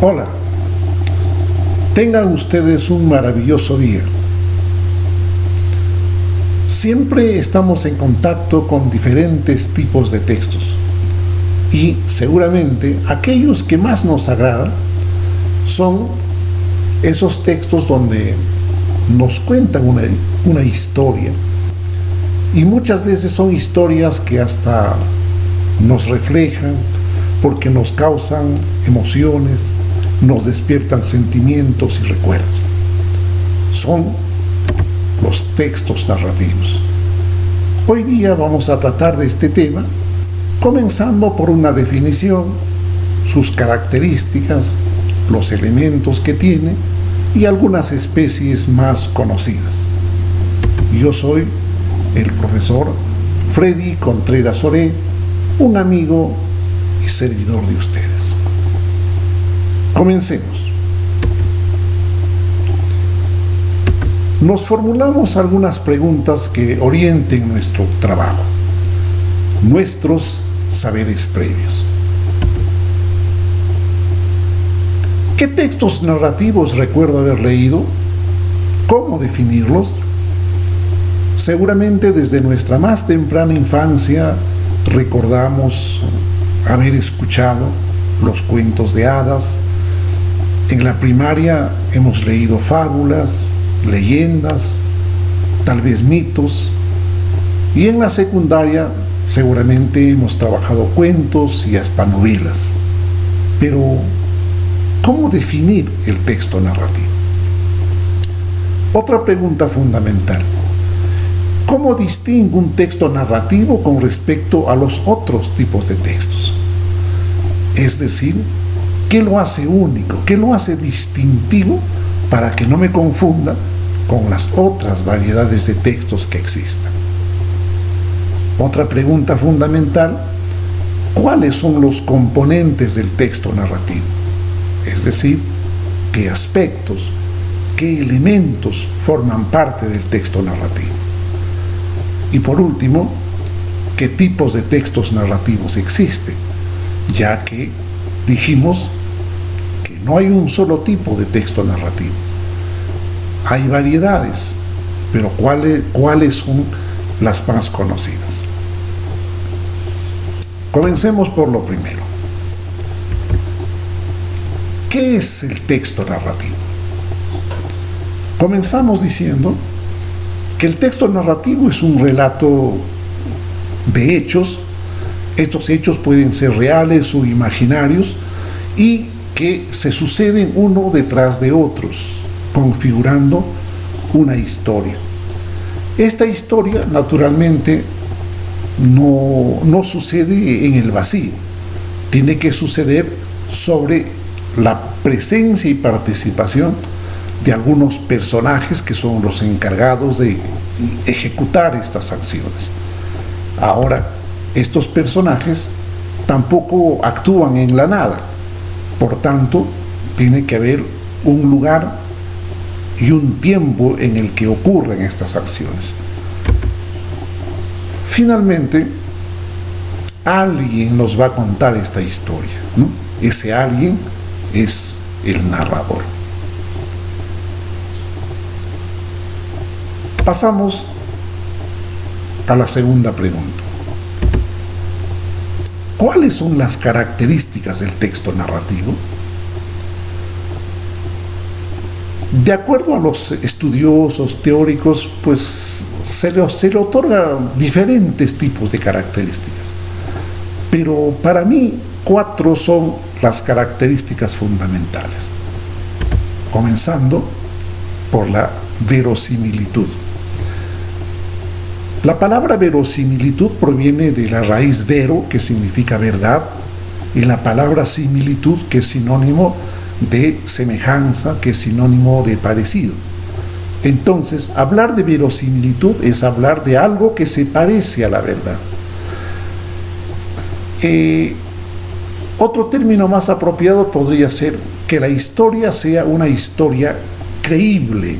Hola, tengan ustedes un maravilloso día. Siempre estamos en contacto con diferentes tipos de textos y seguramente aquellos que más nos agradan son esos textos donde nos cuentan una historia, y muchas veces son historias que hasta nos reflejan porque nos causan emociones, nos despiertan sentimientos y recuerdos. Son los textos narrativos. Hoy día vamos a tratar de este tema, comenzando por una definición, sus características, los elementos que tiene y algunas especies más conocidas. Yo soy el profesor Freddy Contreras Oré, un amigo y servidor de ustedes. Comencemos. Nos formulamos algunas preguntas que orienten nuestro trabajo, nuestros saberes previos. ¿Qué textos narrativos recuerdo haber leído? ¿Cómo definirlos? Seguramente desde nuestra más temprana infancia recordamos haber escuchado los cuentos de hadas. En la primaria hemos leído fábulas, leyendas, tal vez mitos, y en la secundaria seguramente hemos trabajado cuentos y hasta novelas. Pero, ¿cómo definir el texto narrativo? Otra pregunta fundamental: ¿cómo distingo un texto narrativo con respecto a los otros tipos de textos? Es decir, ¿qué lo hace único? ¿Qué lo hace distintivo para que no me confunda con las otras variedades de textos que existan? Otra pregunta fundamental: ¿cuáles son los componentes del texto narrativo? Es decir, ¿qué aspectos, qué elementos forman parte del texto narrativo? Y por último, ¿qué tipos de textos narrativos existen? Ya que dijimos que no hay un solo tipo de texto narrativo. Hay variedades, pero ¿cuáles son las más conocidas? Comencemos por lo primero. ¿Qué es el texto narrativo? Comenzamos diciendo que el texto narrativo es un relato de hechos. Estos hechos pueden ser reales o imaginarios y que se suceden uno detrás de otros, configurando una historia. Esta historia, naturalmente, no sucede en el vacío. Tiene que suceder sobre la presencia y participación de algunos personajes que son los encargados de ejecutar estas acciones. Ahora, estos personajes tampoco actúan en la nada, por tanto, tiene que haber un lugar y un tiempo en el que ocurren estas acciones. Finalmente, alguien nos va a contar esta historia, ¿no? Ese alguien es el narrador. Pasamos a la segunda pregunta. ¿Cuáles son las características del texto narrativo? De acuerdo a los estudiosos teóricos, pues se le otorga diferentes tipos de características. Pero para mí, 4 son las características fundamentales. Comenzando por la verosimilitud. La palabra verosimilitud proviene de la raíz vero, que significa verdad, y la palabra similitud, que es sinónimo de semejanza, que es sinónimo de parecido. Entonces, hablar de verosimilitud es hablar de algo que se parece a la verdad. Otro término más apropiado podría ser que la historia sea una historia creíble,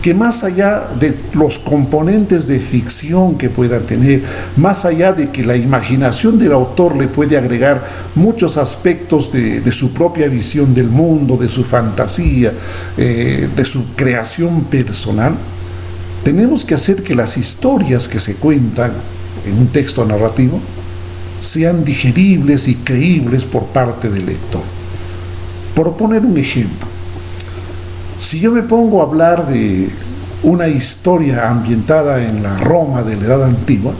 que más allá de los componentes de ficción que pueda tener, más allá de que la imaginación del autor le puede agregar muchos aspectos de su propia visión del mundo, de su fantasía, de su creación personal, tenemos que hacer que las historias que se cuentan en un texto narrativo sean digeribles y creíbles por parte del lector. Por poner un ejemplo, si yo me pongo a hablar de una historia ambientada en la Roma de la Edad Antigua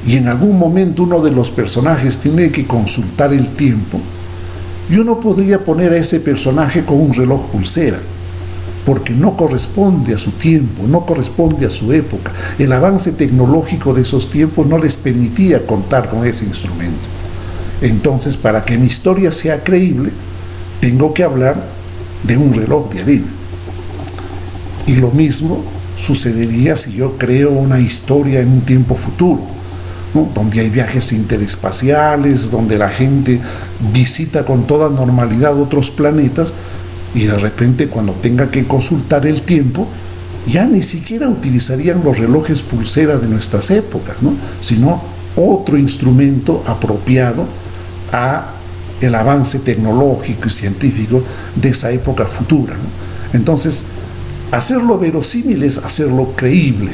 y en algún momento uno de los personajes tiene que consultar el tiempo, yo no podría poner a ese personaje con un reloj pulsera, porque no corresponde a su tiempo, no corresponde a su época. El avance tecnológico de esos tiempos no les permitía contar con ese instrumento. Entonces, para que mi historia sea creíble, tengo que hablar de un reloj de arena. Y lo mismo sucedería si yo creo una historia en un tiempo futuro, ¿no? Donde hay viajes interespaciales, donde la gente visita con toda normalidad otros planetas, y de repente cuando tenga que consultar el tiempo, ya ni siquiera utilizarían los relojes pulsera de nuestras épocas, ¿no? Sino otro instrumento apropiado a el avance tecnológico y científico de esa época futura, ¿no? Entonces, hacerlo verosímil es hacerlo creíble.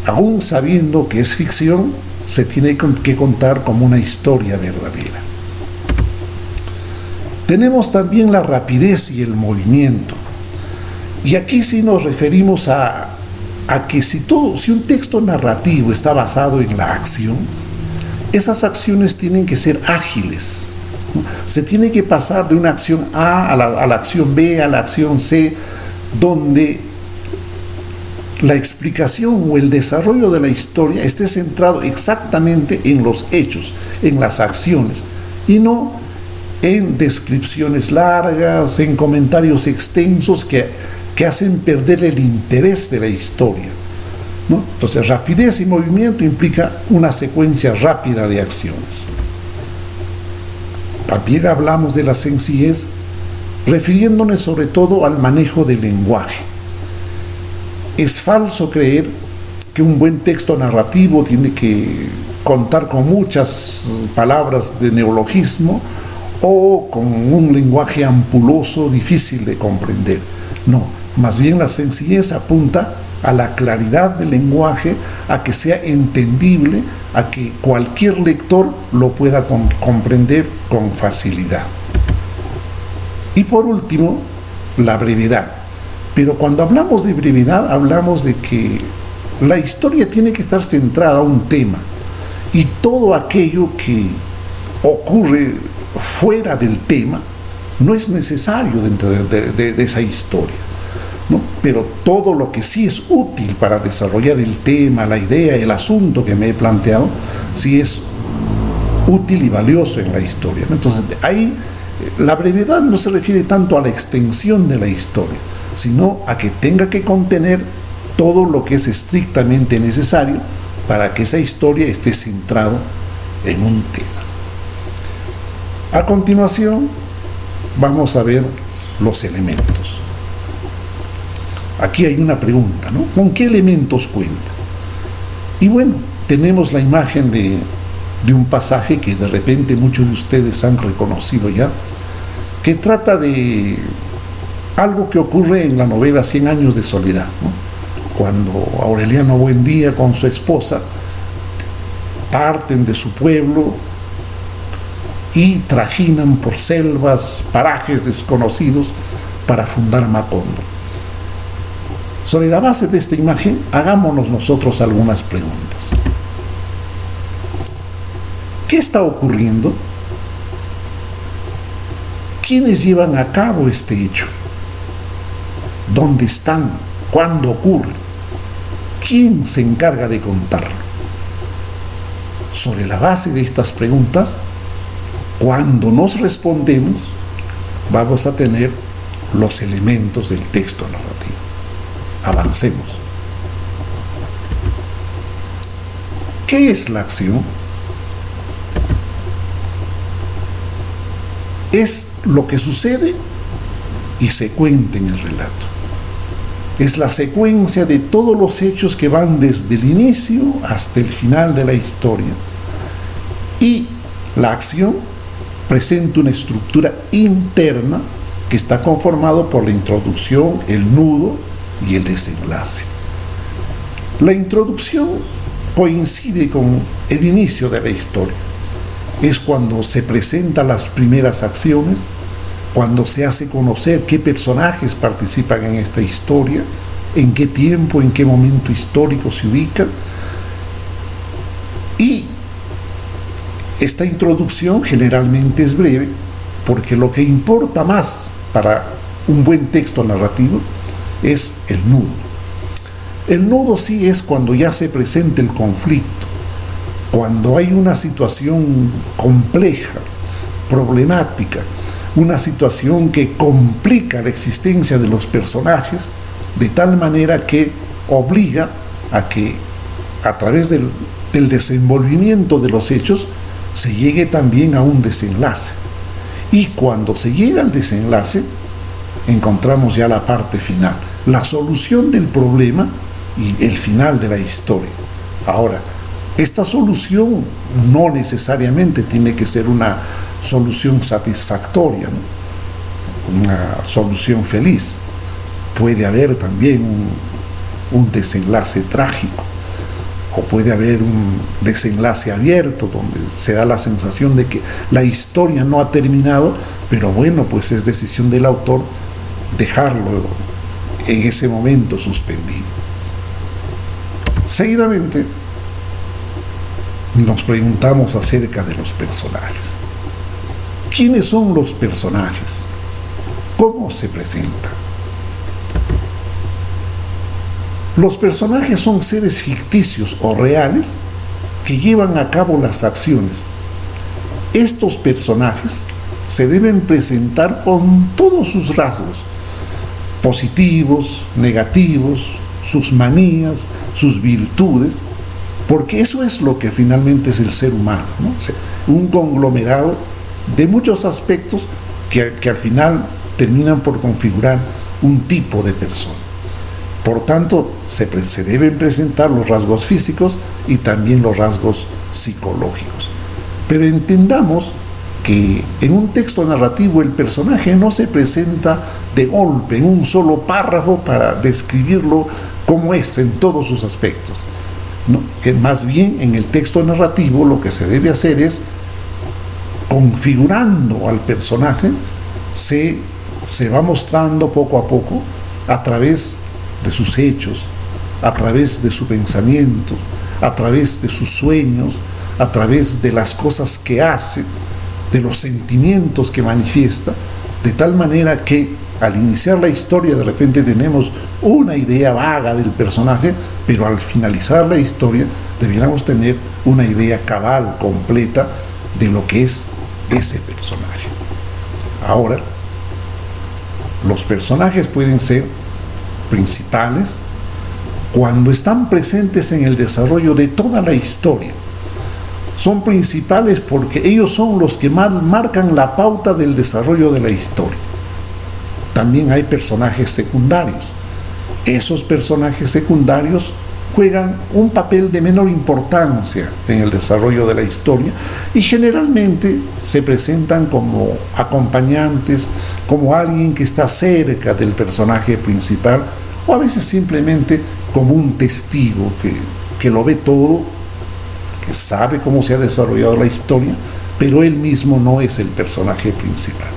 Aún sabiendo que es ficción, se tiene que contar como una historia verdadera. Tenemos también la rapidez y el movimiento. Y aquí sí nos referimos a que si un texto narrativo está basado en la acción, esas acciones tienen que ser ágiles. Se tiene que pasar de una acción A a la acción B, a la acción C, donde la explicación o el desarrollo de la historia esté centrado exactamente en los hechos, en las acciones, y no en descripciones largas, en comentarios extensos que hacen perder el interés de la historia, ¿no? Entonces, rapidez y movimiento implica una secuencia rápida de acciones. También hablamos de la sencillez, refiriéndonos sobre todo al manejo del lenguaje. Es falso creer que un buen texto narrativo tiene que contar con muchas palabras de neologismo o con un lenguaje ampuloso, difícil de comprender. No, más bien la sencillez apunta a la claridad del lenguaje, a que sea entendible, a que cualquier lector lo pueda comprender con facilidad. Y por último, la brevedad. Pero cuando hablamos de brevedad, hablamos de que la historia tiene que estar centrada a un tema, y todo aquello que ocurre fuera del tema no es necesario dentro de esa historia, ¿no? Pero todo lo que sí es útil para desarrollar el tema, la idea, el asunto que me he planteado, sí es útil y valioso en la historia, ¿no? Entonces, ahí la brevedad no se refiere tanto a la extensión de la historia, sino a que tenga que contener todo lo que es estrictamente necesario para que esa historia esté centrada en un tema. A continuación, vamos a ver los elementos. Aquí hay una pregunta, ¿no? ¿Con qué elementos cuenta? Y bueno, tenemos la imagen de un pasaje que de repente muchos de ustedes han reconocido ya, que trata de algo que ocurre en la novela 100 años de soledad, ¿no? Cuando Aureliano Buendía con su esposa parten de su pueblo y trajinan por selvas, parajes desconocidos para fundar Macondo. Sobre la base de esta imagen, hagámonos nosotros algunas preguntas. ¿Qué está ocurriendo? ¿Quiénes llevan a cabo este hecho? ¿Dónde están? ¿Cuándo ocurre? ¿Quién se encarga de contarlo? Sobre la base de estas preguntas, cuando nos respondemos, vamos a tener los elementos del texto narrativo. Avancemos. ¿Qué es la acción? Es lo que sucede y se cuenta en el relato. Es la secuencia de todos los hechos que van desde el inicio hasta el final de la historia. Y la acción presenta una estructura interna que está conformado por la introducción, el nudo y el desenlace. La introducción coincide con el inicio de la historia. Es cuando se presentan las primeras acciones, cuando se hace conocer qué personajes participan en esta historia, en qué tiempo, en qué momento histórico se ubican. Y esta introducción generalmente es breve, porque lo que importa más para un buen texto narrativo es el nudo. El nudo sí es cuando ya se presenta el conflicto, cuando hay una situación compleja, problemática, una situación que complica la existencia de los personajes de tal manera que obliga a que a través del desenvolvimiento de los hechos se llegue también a un desenlace. Y cuando se llega al desenlace, encontramos ya la parte final, la solución del problema y el final de la historia. Ahora, esta solución no necesariamente tiene que ser una solución satisfactoria, ¿no? Una solución feliz. Puede haber también un desenlace trágico, o puede haber un desenlace abierto donde se da la sensación de que la historia no ha terminado, pero bueno, pues es decisión del autor dejarlo en ese momento suspendido. Seguidamente nos preguntamos acerca de los personajes. ¿Quiénes son los personajes? ¿Cómo se presentan? Los personajes son seres ficticios o reales que llevan a cabo las acciones. Estos personajes se deben presentar con todos sus rasgos, positivos, negativos, sus manías, sus virtudes, porque eso es lo que finalmente es el ser humano, ¿no? O sea, un conglomerado de muchos aspectos que al final terminan por configurar un tipo de persona. Por tanto, se deben presentar los rasgos físicos y también los rasgos psicológicos. Pero entendamos que en un texto narrativo el personaje no se presenta de golpe, en un solo párrafo para describirlo como es en todos sus aspectos, ¿no? Que más bien en el texto narrativo lo que se debe hacer es, configurando al personaje, se va mostrando poco a poco a través de sus hechos, a través de su pensamiento, a través de sus sueños, a través de las cosas que hace, de los sentimientos que manifiesta, de tal manera que al iniciar la historia de repente tenemos una idea vaga del personaje, pero al finalizar la historia debiéramos tener una idea cabal, completa, de lo que es ese personaje. Ahora, los personajes pueden ser principales cuando están presentes en el desarrollo de toda la historia. Son principales porque ellos son los que marcan la pauta del desarrollo de la historia. También hay personajes secundarios. Esos personajes secundarios juegan un papel de menor importancia en el desarrollo de la historia y generalmente se presentan como acompañantes, como alguien que está cerca del personaje principal, o a veces simplemente como un testigo que lo ve todo, que sabe cómo se ha desarrollado la historia, pero él mismo no es el personaje principal.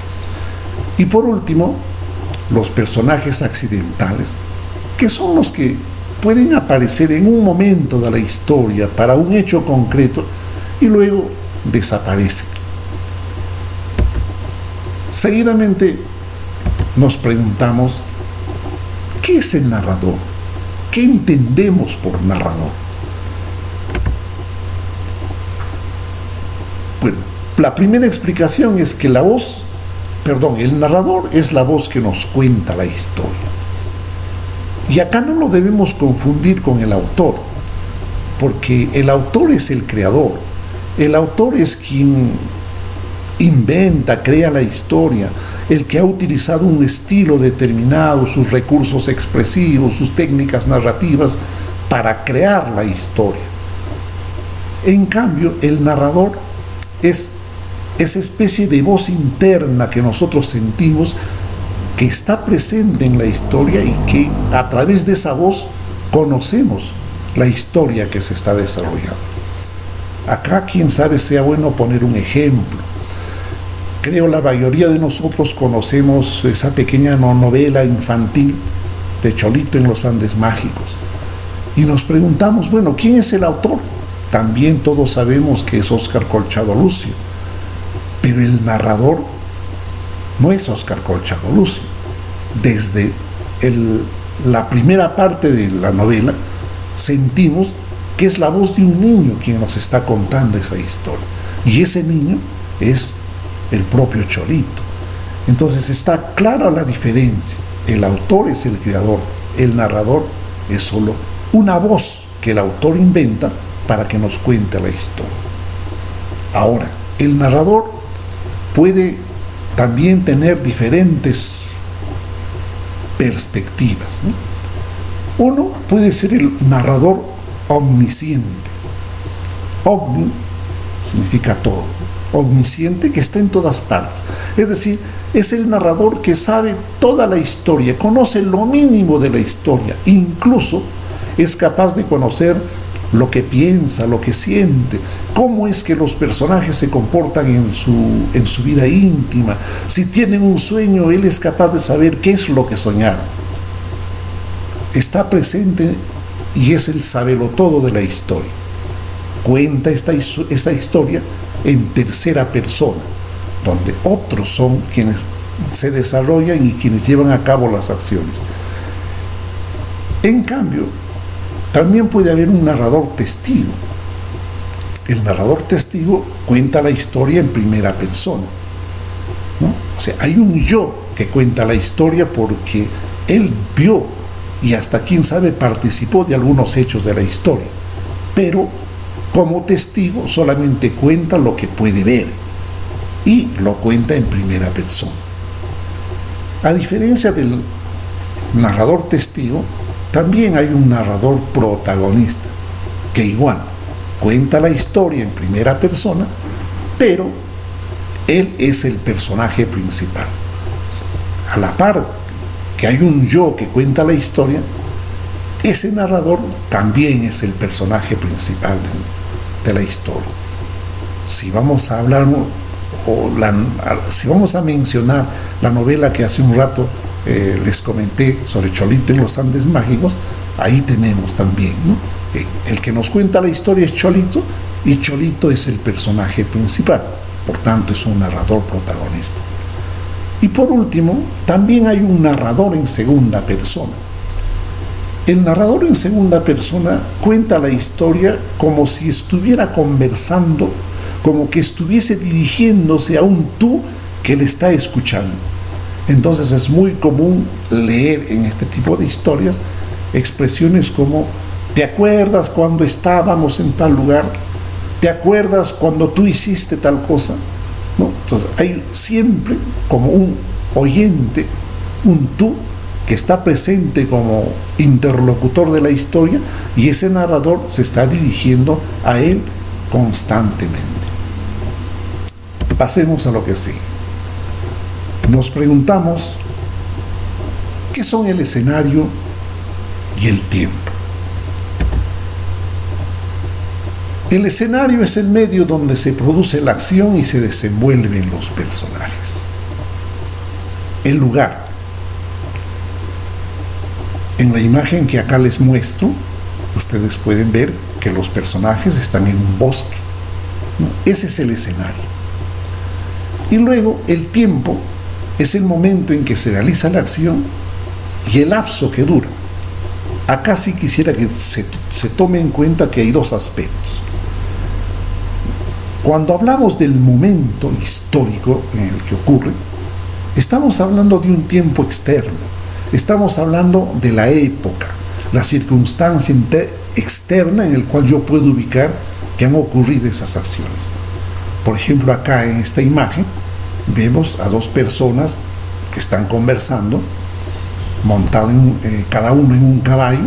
Y por último, los personajes accidentales, que son los que pueden aparecer en un momento de la historia para un hecho concreto y luego desaparecen. Seguidamente nos preguntamos, ¿qué es el narrador? ¿Qué entendemos por narrador? Bueno, la primera explicación es que el narrador es la voz que nos cuenta la historia. Y acá no lo debemos confundir con el autor, porque el autor es el creador. El autor es quien inventa, crea la historia. el que ha utilizado un estilo determinado, sus recursos expresivos, sus técnicas narrativas para crear la historia. En cambio, el narrador es esa especie de voz interna que nosotros sentimos, que está presente en la historia y que a través de esa voz conocemos la historia que se está desarrollando. Acá, quién sabe, sea bueno poner un ejemplo. Creo la mayoría de nosotros conocemos esa pequeña novela infantil de Cholito en los Andes Mágicos. Y nos preguntamos, bueno, ¿quién es el autor? También todos sabemos que es Óscar Colchado Lucio. Pero el narrador no es Óscar Colchado Lucio. Desde la primera parte de la novela sentimos que es la voz de un niño quien nos está contando esa historia. Y ese niño es el propio Cholito. Entonces está clara la diferencia. El autor es el creador, el narrador es solo una voz que el autor inventa para que nos cuente la historia. Ahora, el narrador puede también tener diferentes perspectivas, ¿no? Uno puede ser el narrador omnisciente. Omni significa todo. Omnisciente, que está en todas partes. Es decir, es el narrador que sabe toda la historia, conoce lo mínimo de la historia, incluso es capaz de conocer lo que piensa, lo que siente, cómo es que los personajes se comportan en su vida íntima. Si tienen un sueño, él es capaz de saber qué es lo que soñaron. Está presente y es el sabelotodo de la historia. Cuenta esta historia en tercera persona, donde otros son quienes se desarrollan y quienes llevan a cabo las acciones. En cambio, también puede haber un narrador testigo. El narrador testigo cuenta la historia en primera persona, ¿no? O sea, hay un yo que cuenta la historia porque él vio y hasta quién sabe participó de algunos hechos de la historia, pero como testigo solamente cuenta lo que puede ver y lo cuenta en primera persona. A diferencia del narrador testigo, también hay un narrador protagonista que igual cuenta la historia en primera persona, pero él es el personaje principal. O sea, a la par que hay un yo que cuenta la historia, ese narrador también es el personaje principal de la historia. Si vamos a hablar si vamos a mencionar la novela que hace un rato les comenté sobre Cholito en los Andes Mágicos, ahí tenemos también, ¿no? El que nos cuenta la historia es Cholito y Cholito es el personaje principal, por tanto es un narrador protagonista. Y por último, también hay un narrador en segunda persona. El narrador en segunda persona cuenta la historia como si estuviera conversando, como que estuviese dirigiéndose a un tú que le está escuchando. Entonces es muy común leer en este tipo de historias expresiones como: ¿te acuerdas cuando estábamos en tal lugar? ¿Te acuerdas cuando tú hiciste tal cosa? ¿No? Entonces hay siempre como un oyente, un tú que está presente como interlocutor de la historia, y ese narrador se está dirigiendo a él constantemente. Pasemos a lo que sigue. Nos preguntamos, ¿qué son el escenario y el tiempo? El escenario es el medio donde se produce la acción y se desenvuelven los personajes. El lugar. En la imagen que acá les muestro, ustedes pueden ver que los personajes están en un bosque, ¿no? Ese es el escenario. Y luego el tiempo es el momento en que se realiza la acción y el lapso que dura. Acá sí quisiera que se tome en cuenta que hay dos aspectos. Cuando hablamos del momento histórico en el que ocurre, estamos hablando de un tiempo externo, estamos hablando de la época, la circunstancia externa en la cual yo puedo ubicar que han ocurrido esas acciones. Por ejemplo, acá en esta imagen vemos a dos personas que están conversando, montados cada uno en un caballo,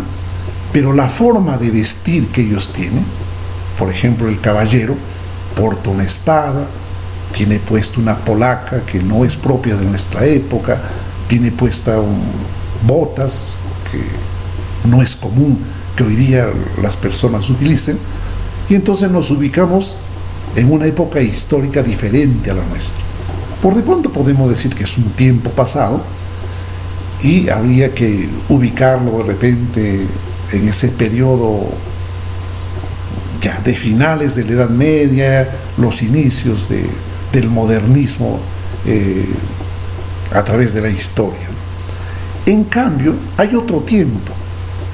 pero la forma de vestir que ellos tienen, por ejemplo, el caballero porta una espada, tiene puesta una polaca que no es propia de nuestra época, tiene puesta botas que no es común que hoy día las personas utilicen, y entonces nos ubicamos en una época histórica diferente a la nuestra. Por de pronto podemos decir que es un tiempo pasado y habría que ubicarlo de repente en ese periodo ya de finales de la Edad Media, los inicios del modernismo a través de la historia. En cambio, hay otro tiempo,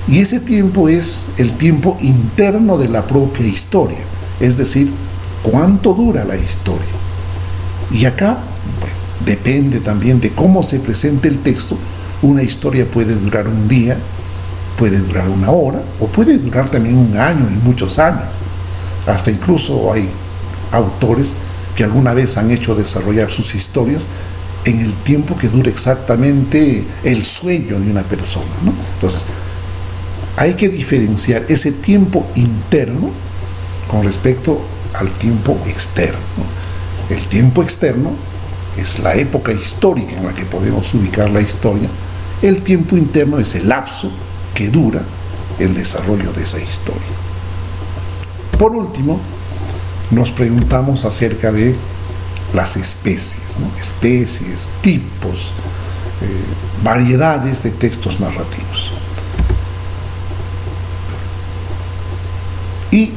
y ese tiempo es el tiempo interno de la propia historia, es decir, cuánto dura la historia. Y acá, bueno, depende también de cómo se presente el texto. Una historia puede durar un día, puede durar una hora, o puede durar también un año y muchos años. Hasta incluso hay autores que alguna vez han hecho desarrollar sus historias en el tiempo que dura exactamente el sueño de una persona, ¿no? Entonces, hay que diferenciar ese tiempo interno con respecto al tiempo externo. El tiempo externo es la época histórica en la que podemos ubicar la historia. El tiempo interno es el lapso que dura el desarrollo de esa historia. Por último, nos preguntamos acerca de las especies, ¿no? Especies, tipos, variedades de textos narrativos. Y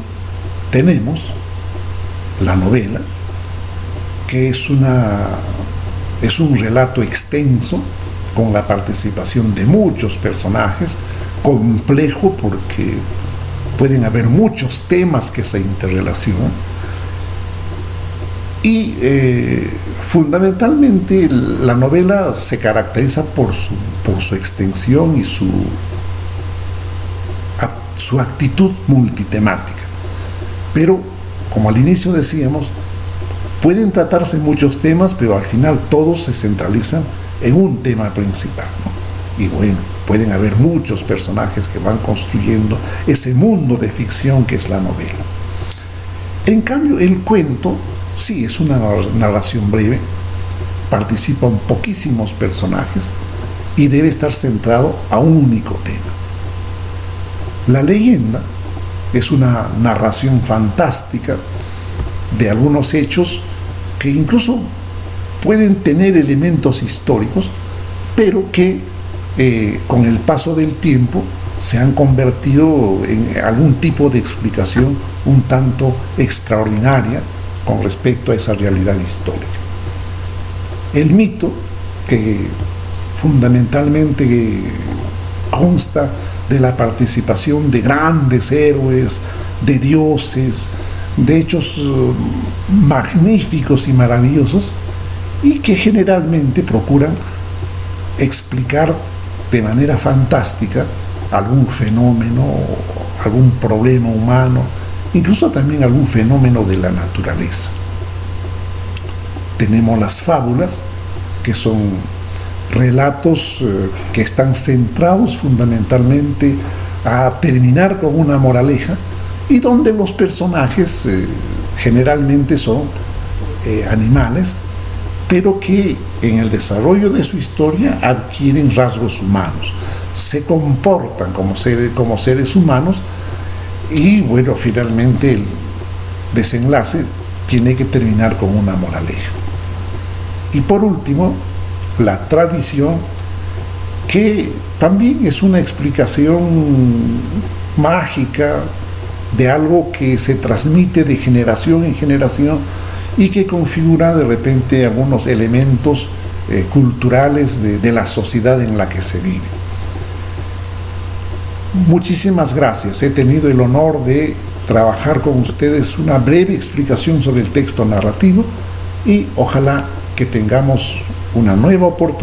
tenemos la novela, que es un relato extenso con la participación de muchos personajes, complejo porque pueden haber muchos temas que se interrelacionan, y fundamentalmente la novela se caracteriza por su extensión y su actitud multitemática. Pero, como al inicio decíamos, pueden tratarse muchos temas, pero al final todos se centralizan en un tema principal, ¿no? Y bueno, pueden haber muchos personajes que van construyendo ese mundo de ficción que es la novela. En cambio, el cuento sí es una narración breve, participan poquísimos personajes y debe estar centrado a un único tema. La leyenda es una narración fantástica de algunos hechos que incluso pueden tener elementos históricos, pero que con el paso del tiempo se han convertido en algún tipo de explicación un tanto extraordinaria con respecto a esa realidad histórica. El mito, que fundamentalmente consta de la participación de grandes héroes, de dioses, de hechos magníficos y maravillosos, y que generalmente procuran explicar de manera fantástica algún fenómeno, algún problema humano, incluso también algún fenómeno de la naturaleza. Tenemos las fábulas, que son relatos que están centrados fundamentalmente a terminar con una moraleja, y donde los personajes generalmente son animales, pero que en el desarrollo de su historia adquieren rasgos humanos, se comportan como seres humanos, y bueno, finalmente el desenlace tiene que terminar con una moraleja. Y por último, la tradición, que también es una explicación mágica de algo que se transmite de generación en generación y que configura de repente algunos elementos culturales de la sociedad en la que se vive. Muchísimas gracias. He tenido el honor de trabajar con ustedes una breve explicación sobre el texto narrativo, y ojalá que tengamos una nueva oportunidad